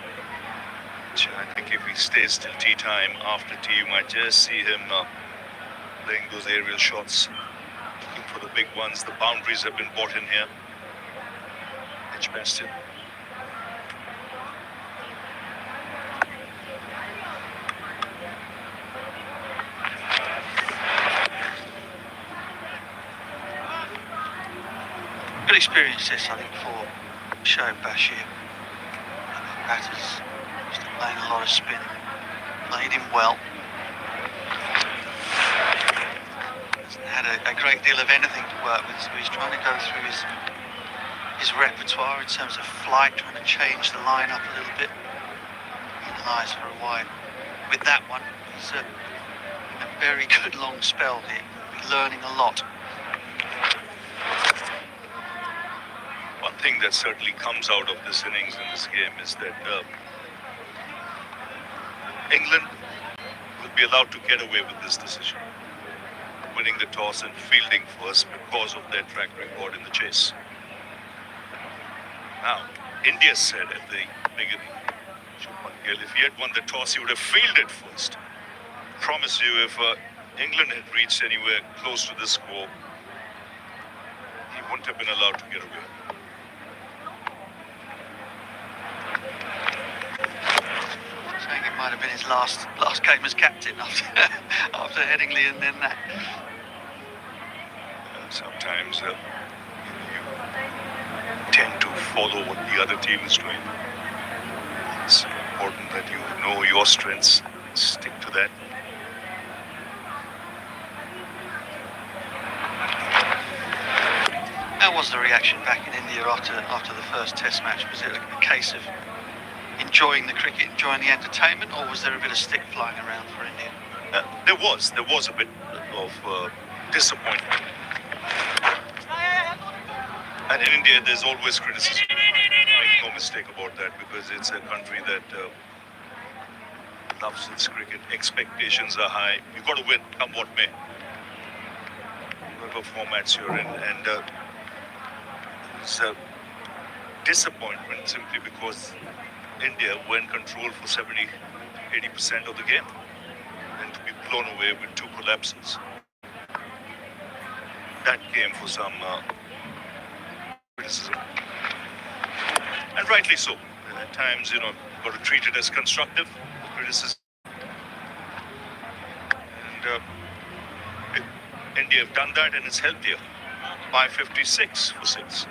Which I think if he stays till tea time, after tea, you might just see him playing those aerial shots, looking for the big ones. The boundaries have been bought in here. Edge past him. Good experience this, I think, for Shoaib Bashir. Batters used to playing a lot of spin, played him well. Hasn't had a great deal of anything to work with, so he's trying to go through his repertoire in terms of flight, trying to change the line up a little bit. Analyse for a while. With that one, he's a very good long spell here. He'll be learning a lot. One thing that certainly comes out of this innings in this game is that England will be allowed to get away with this decision, winning the toss and fielding first because of their track record in the chase. Now, India said at the beginning, Shubman Gill, if he had won the toss, he would have fielded first. Promise you, if England had reached anywhere close to this score, he wouldn't have been allowed to get away. Saying it might have been his last game as captain after Headingley and then that. Sometimes you tend to follow what the other team is doing. It's important that you know your strengths and stick to that. How was the reaction back in India after the first Test match? Was it a case of enjoying the cricket, enjoying the entertainment, or was there a bit of stick flying around for India? There was a bit of disappointment. And in India, there's always criticism. Make no mistake about that, because it's a country that loves its cricket. Expectations are high. You've got to win, come what may. You've got whatever formats you're in, and it's a disappointment simply because India were in control for 70-80% of the game, and to be blown away with 2 collapses. That came for some criticism, and rightly so. At times, you've got to treat it as constructive criticism. And India have done that, and it's helped here by 56 for 6.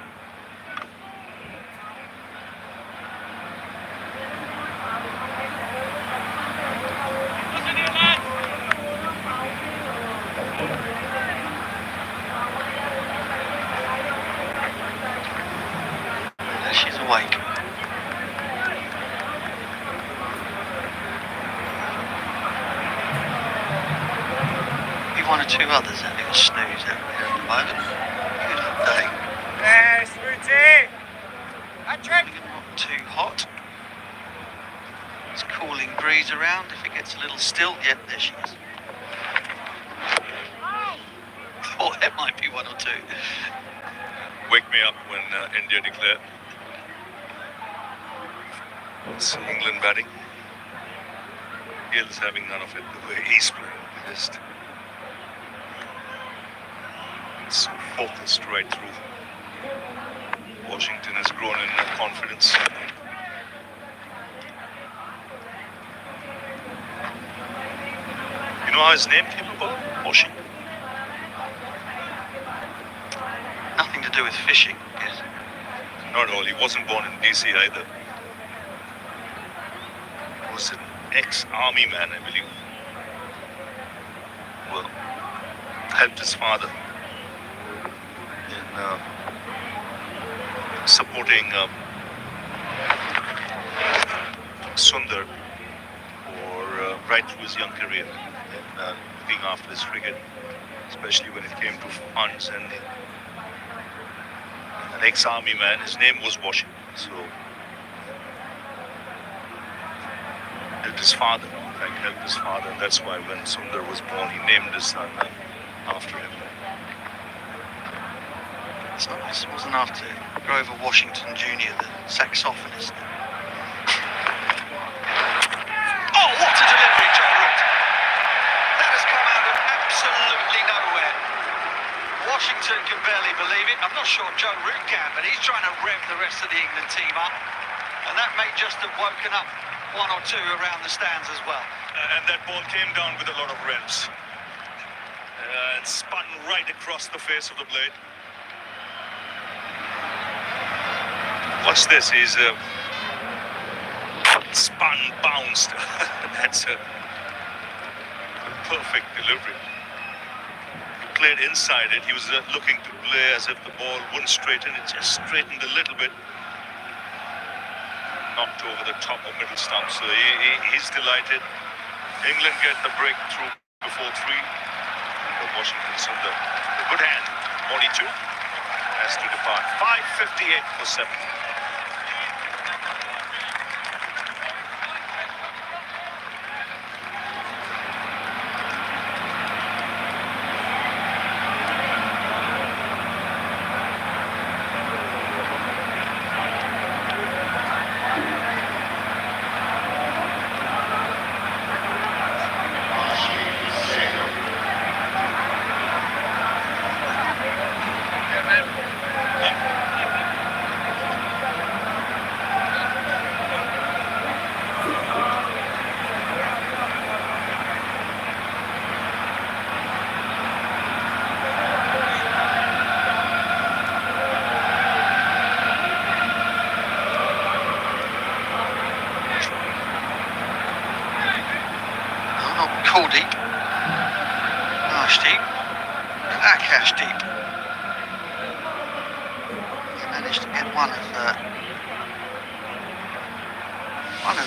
She's awake. Maybe 1 or 2 others having a snooze out there at the moment. Good day. Yes, Ruti! Not too hot. It's cooling breeze around. If it gets a little still, yeah, there she is. Thought there might be 1 or 2. Wake me up when India declare. It's England batting. Gill's having none of it. The way he's playing, just so focused right through. Washington has grown in confidence. You know how his name came about? Washington. Nothing to do with fishing, yes. Not at all. He wasn't born in DC either. He was an ex-army man, I believe. Well, helped his father in supporting Sundar for right through his young career and looking after his cricket, especially when it came to funds. And an ex-army man, his name was Washington, so helped his father. In fact, helped his father, and that's why when Sundar was born, he named his son after him. It's nice. It wasn't after Grover Washington Jr., the saxophonist. Oh, what a delivery, Joe Root! That has come out of absolutely nowhere. Washington can barely believe it. I'm not sure Joe Root can, but he's trying to rev the rest of the England team up. And that may just have woken up 1 or 2 around the stands as well. And that ball came down with a lot of revs. And spun right across the face of the blade. Watch this, he's spun, bounced. That's a perfect delivery. He played inside it. He was looking to play as if the ball wouldn't straighten. It just straightened a little bit. Knocked over the top of middle stump. So he's delighted. England get the breakthrough before 3. Washington Sundar. A good hand. 42 has to depart. 5:58 for 7. Kuldeep, Arshdeep, Akashdeep. He managed to get one of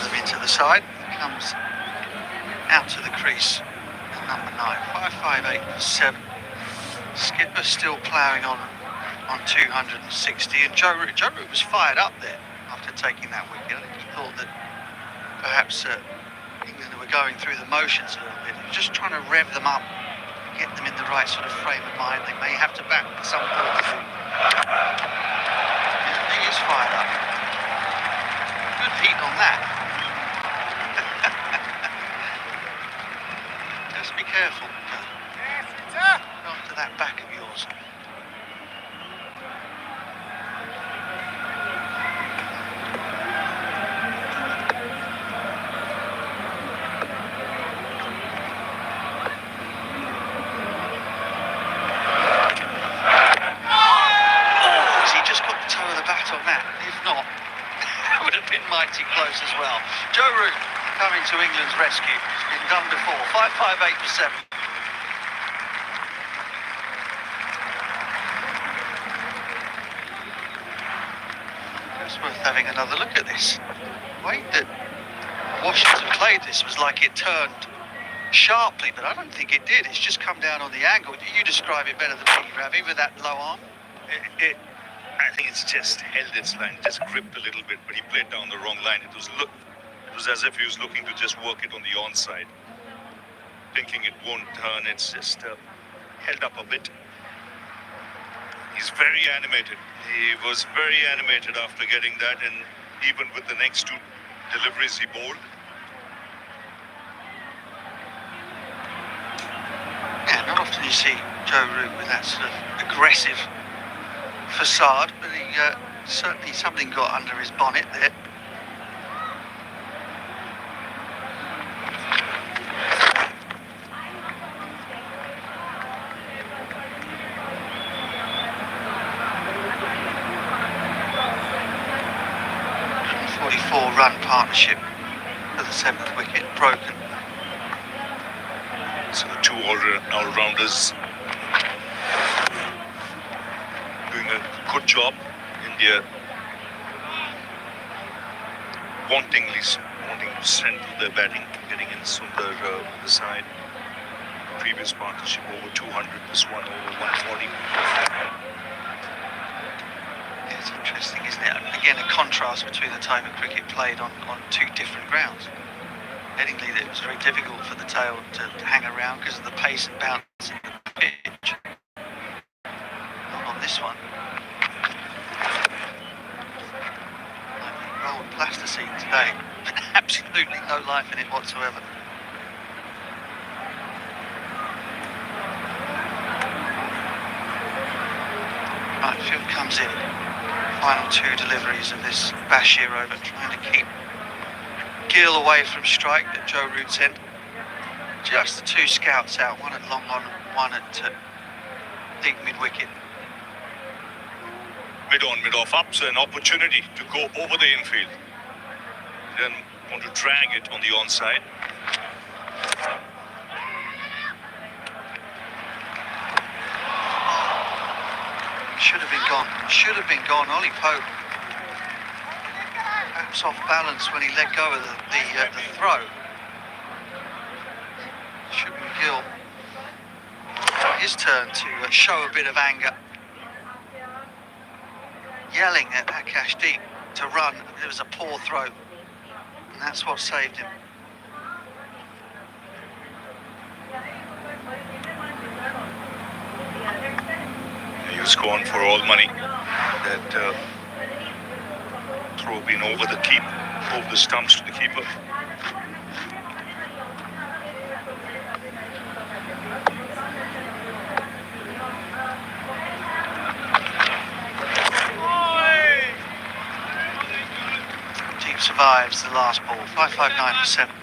them into the side. Comes out to the crease at number 9. 558 for 7. Skipper still ploughing on 260, and Joe Root was fired up there after taking that wicket. I think he thought that perhaps England were going through the motions a little bit. He was just trying to rev them up get them in the right sort of frame of mind. They may have to bat some balls. He is fired up. Good heat on that. Just be careful. After that back of yours. Mighty close as well. Joe Root coming to England's rescue. It's been done before. 5-5-8 for 7. It's worth having another look at this. The way that Washington played this was like it turned sharply, but I don't think it did. It's just come down on the angle. You describe it better than me, Ravi, with that low arm. I think it's just held its line, just gripped a little bit, but he played down the wrong line. It was as if he was looking to just work it on the onside, thinking it won't turn. It's just held up a bit. He's very animated. He was very animated after getting that, and even with the next two deliveries he bowled. Yeah, not often you see Joe Root with that sort of aggressive facade, but he certainly something got under his bonnet there. Run partnership for the 7th wicket broken. So the two all-rounders doing a good job. India wanting to strengthen their batting, getting in Sundar the side. Previous partnership over 200, this one over 140. It's interesting, isn't it? Again, a contrast between the type of cricket played on two different grounds. Headingley, it was very difficult for the tail to hang around because of the pace and bounce in the pitch. Not on this one. Rolled plasticine today. Absolutely no life in it whatsoever. Right, Phil comes in. Final two deliveries of this Bashir over, trying to keep Gill away from strike at Joe Root's end. Just the two scouts out, one at long on, one at deep mid-wicket. Mid-on, mid-off up, so an opportunity to go over the infield. Then want to drag it on the onside. Should have been gone. Should have been gone. Ollie Pope, perhaps off balance when he let go of the throw. Shubman Gill, his turn to show a bit of anger, yelling at Akashdeep to run. It was a poor throw, and that's what saved him. He was going for all money. That throw been over the over the stumps to the keeper. Deep survives the last ball. 5-5-9 for 7.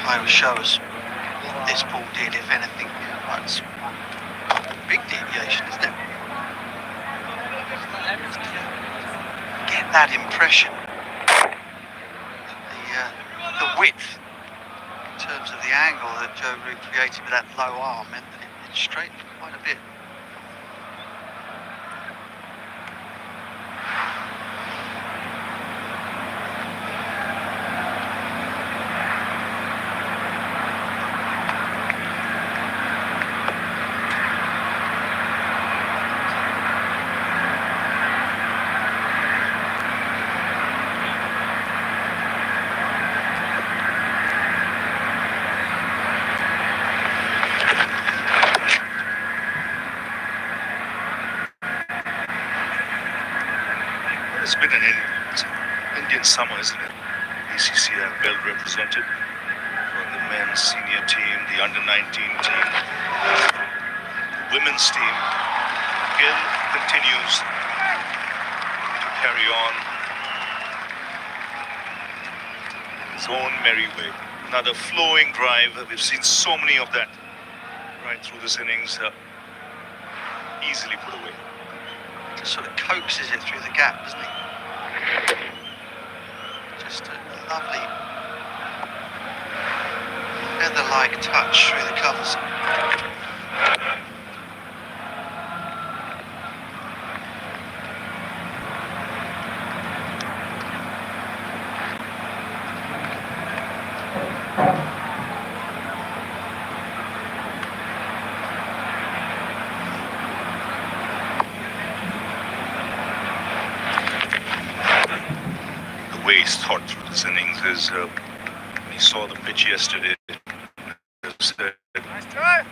Will show us what this ball did, if anything. That's a big deviation, isn't it? Get that impression. The width, in terms of the angle that Joe Root created with that low arm, meant that it straightened quite a bit. It's an Indian summer, isn't it? BCC are well represented from the men's senior team, the under-19 team, women's team. Gill continues to carry on his own merry way. Another flowing drive. We've seen so many of that right through this innings. Easily put away. Just sort of coaxes it through the gap, doesn't he? Just a lovely feather-like touch through the covers. The way he's thought through this innings is when he saw the pitch yesterday, he said, Nice try. I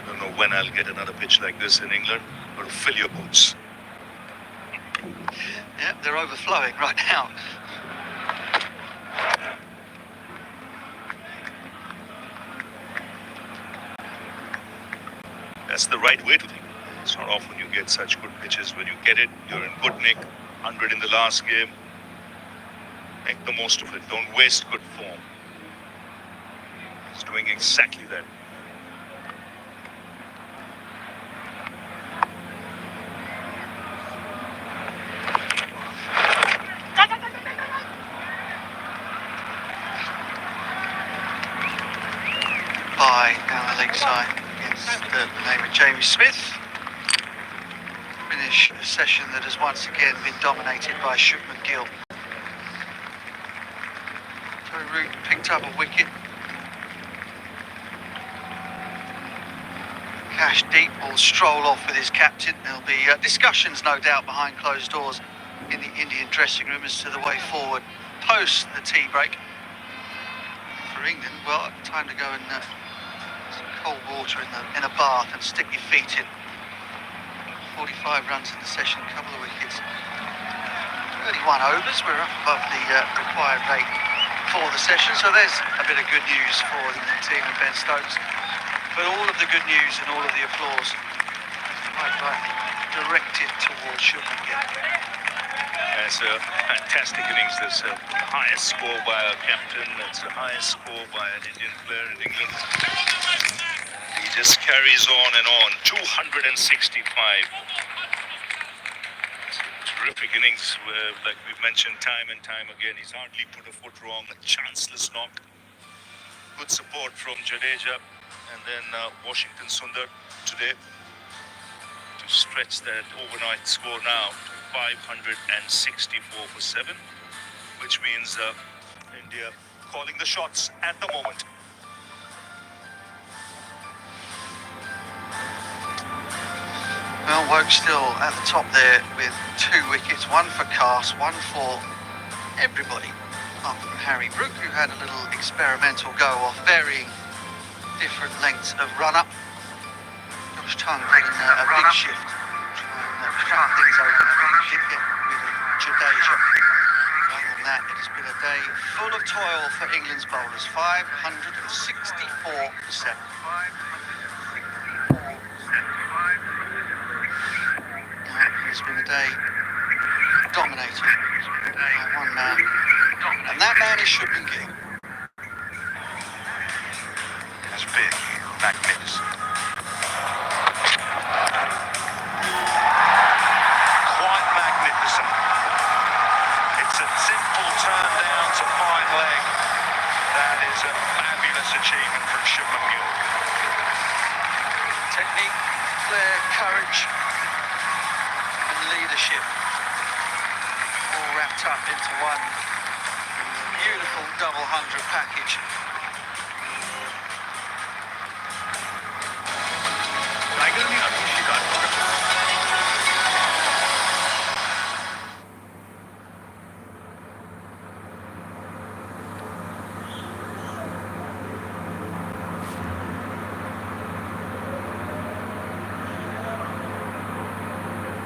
don't know when I'll get another pitch like this in England. Got to fill your boots. Yeah, they're overflowing right now. That's the right way to think. It's not often you get such good pitches. When you get it, you're in good nick. 100 in the last game. Make the most of it. Don't waste good form. He's doing exactly that. By down the leg side against the name of Jamie Smith. Finish a session that has once again been dominated by Shubman Gill. So Root picked up a wicket. Cash deep will stroll off with his captain. There'll be discussions, no doubt, behind closed doors in the Indian dressing room as to the way forward post the tea break. For England, well, time to go and some cold water in a bath and stick your feet in. 45 runs in the session, a couple of wickets. 31 overs, we're up above the required rate for the session, so there's a bit of good news for the team and Ben Stokes. But all of the good news and all of the applause quite rightly directed towards Shubman Gill. It's a fantastic innings. That's the highest score by our captain. That's the highest score by an Indian player in England. He just carries on and on. 265. It's a terrific innings. Like we've mentioned time and time again, he's hardly put a foot wrong. A chanceless knock. Good support from Jadeja. And then Washington Sundar today to stretch that overnight score now to 564 for 7, which means India calling the shots at the moment. Well, Woke still at the top there with 2 wickets, one for Cast, one for everybody, apart from Harry Brook, who had a little experimental go off varying different lengths of run-up. Josh Tongue getting a big shift, trying to crack things open with Jadeja. Other than that, it has been a day full of toil for England's bowlers. 564 for 7. It's been a day dominated by one man, and that man is Shubman Gill. That's big, magnificent. Quite magnificent. It's a simple turn down to fine leg. That is a fabulous achievement from Shubman Gill. Technique, flair, courage, and leadership, all wrapped up into one beautiful double 100 package.